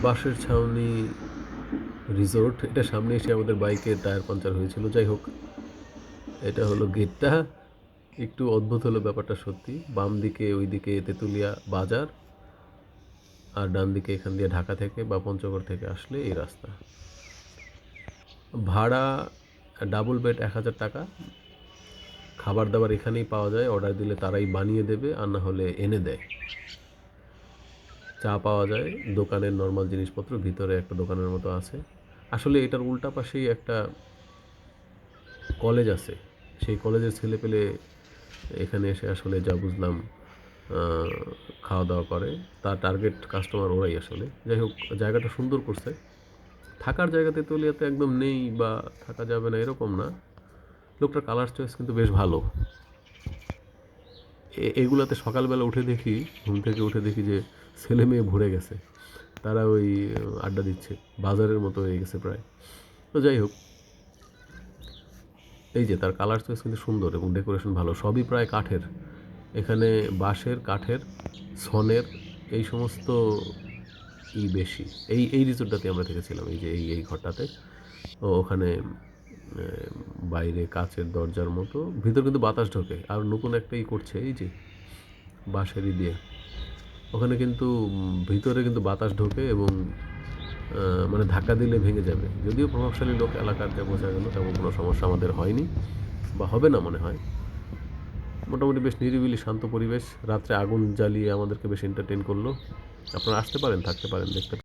বাঁশের ছাউনি রিসোর্ট, এটা সামনে এসে আমাদের বাইকের টায়ার পাঞ্চার হয়েছিল। যাই হোক, এটা হলো গেটটা। একটু অদ্ভুত হলো ব্যাপারটা সত্যি। বাম দিকে ওইদিকে তেঁতুলিয়া বাজার, আর ডান দিকে এখান দিয়ে ঢাকা থেকে বা পঞ্চগড় থেকে আসলে এই রাস্তা। ভাড়া ডাবল বেড ১,০০০ টাকা। খাবার দাবার এখানেই পাওয়া যায়, অর্ডার দিলে তারাই বানিয়ে দেবে, আর না হলে এনে দেয়। চা পাওয়া যায়, দোকানের নর্মাল জিনিসপত্র ভিতরে একটা দোকানের মতো আছে। আসলে এটার উল্টা পাশেই একটা কলেজ আছে। সেই কলেজের ছেলেপেলে এখানে এসে আসলে যা বুঝলাম খাওয়া দাওয়া করে। তার টার্গেট কাস্টমার ওরাই আসলে। যাই হোক, জায়গাটা সুন্দর করছে। থাকার জায়গা তেঁতুলিয়াতে একদম নেই বা থাকা যাবে না এরকম না। লোকটার কালার চয়েস কিন্তু বেশ ভালো। এগুলাতে সকালবেলা উঠে দেখি, ঘুম থেকে উঠে দেখি যে ছেলে মেয়ে ভরে গেছে। তারা ওই আড্ডা দিচ্ছে, বাজারের মতো হয়ে গেছে প্রায়। তো যাই হোক, এই যে তার কালার চয়েস কিন্তু সুন্দর এবং ডেকোরেশন ভালো। সবই প্রায় কাঠের। এখানে বাঁশের, কাঠের, ছনের এই সমস্ত বেশি। এই রিসোর্টটাতে আমরা থেকেছিলাম, এই যে এই ঘরটাতে। ও ওখানে বাইরে কাচের দরজার মতো, ভিতর কিন্তু বাতাস ঢোকে। আর নতুন একটা করছে এই যে বাঁশেরই দিয়ে, ওখানে কিন্তু ভিতরে কিন্তু বাতাস ঢোকে এবং মানে ধাক্কা দিলে ভেঙে যাবে। যদিও প্রভাবশালী লোক এলাকার, যা বোঝা গেল তেমন কোনো সমস্যা আমাদের হয়নি বা হবে না মনে হয়। মোটামুটি বেশ নিরিবিলি শান্ত পরিবেশ। রাত্রে আগুন জ্বালিয়ে আমাদেরকে বেশ এন্টারটেইন করলো। আপনারা আসতে পারেন, থাকতে পারেন, দেখতে